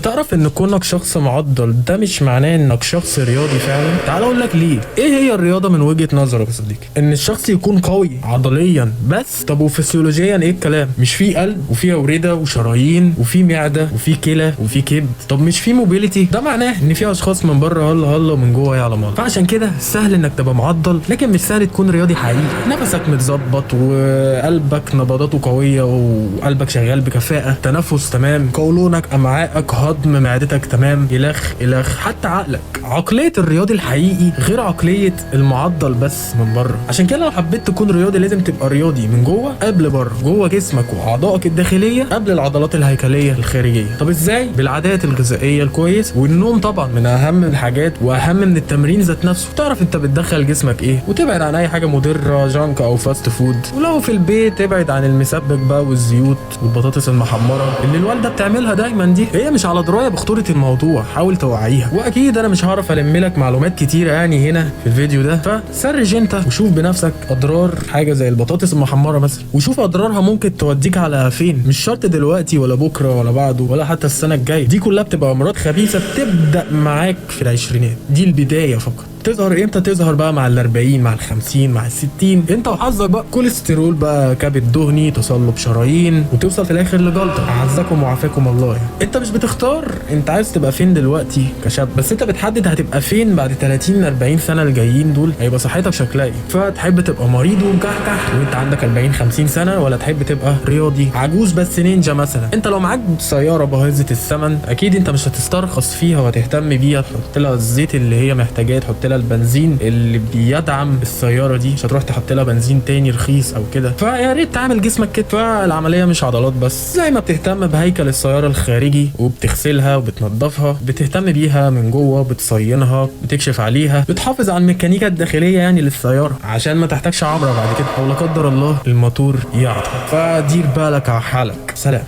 تعرف ان كونك شخص معضل ده مش معناه انك شخص رياضي فعلا. تعال اقول لك ليه. ايه هي الرياضه من وجهه نظرك يا صديقي؟ ان الشخص يكون قوي عضليا بس. طب وفسيولوجيا ايه الكلام؟ مش في قلب وفي اورده وشرايين وفي معده وفي كلى وفي كبد؟ طب مش في موبيليتي؟ ده معناه ان في اشخاص من بره هلا هلا ومن جوه يعلم الله. فعشان كده سهل انك تبقى معضل لكن مش سهل تكون رياضي حقيقي. نفسك متظبط وقلبك نبضاته قويه وقلبك شغال بكفاءه، تنفس تمام، قولونك، امعائك، هضم معدتك تمام، الخ حتى عقلك. عقليه الرياضي الحقيقي غير عقليه المعضل بس من بره. عشان كده لو حبيت تكون رياضي لازم تبقى رياضي من جوه قبل بره، جوه جسمك واعضائك الداخليه قبل العضلات الهيكليه الخارجيه. طب ازاي؟ بالعادات الغذائيه الكويس والنوم طبعا من اهم الحاجات واهم من التمرين ذات نفسه. تعرف انت بتدخل جسمك ايه وتبعد عن اي حاجه مضره جانك او فاست فود. ولو في البيت تبعد عن المسبك بقى والزيوت والبطاطس المحمره اللي الوالده بتعملها دايما. دي هي مش على درايه بخطوره الموضوع، حاول توعيها. واكيد انا مش هعرف الم لك معلومات كتيره يعني هنا في الفيديو ده، فسرج انت وشوف بنفسك اضرار حاجه زي البطاطس المحمره مثلا، وشوف اضرارها ممكن توديك على فين. مش شرط دلوقتي ولا بكره ولا بعده ولا حتى السنه الجايه. دي كلها بتبقى امراض خبيثه بتبدا معاك في العشرينات. دي البدايه فقط. تظهر امتى؟ تظهر بقى مع ال40 مع ال50 مع ال60. انت وحظك بقى. كوليسترول بقى، كبد دهني، تصلب شرايين، وتوصل في الاخر لجلطه. اعزكم وعافاكم الله يعني. انت مش بتختار انت عايز تبقى فين دلوقتي كشاب، بس انت بتحدد هتبقى فين بعد 30 40 سنه الجايين دول. هيبقى صحتك شكلها ايه؟ فتحب تبقى مريض ومكحكح وانت عندك 40 50 سنه، ولا تحب تبقى رياضي عجوز بس نينجا مثلا؟ انت لو معاك سياره باهظه الثمن اكيد انت مش هتسترخص فيها وهتهتم بيها، تحط لها الزيت اللي هي محتاجاه، تحط لها البنزين اللي بيدعم السياره دي، مش هتروح تحط لها بنزين تاني رخيص او كده. فيا ريت تعمل جسمك كده. فالعمليه مش عضلات بس، زي ما بتهتم بهيكل السياره الخارجي وبتغسلها وبتنظفها، بتهتم بيها من جوه، بتصينها، بتكشف عليها، بتحافظ على الميكانيكا الداخليه يعني للسياره عشان ما تحتاجش عمره بعد كده او لا قدر الله الموتور يعطل. فدير بالك على حالك. سلام.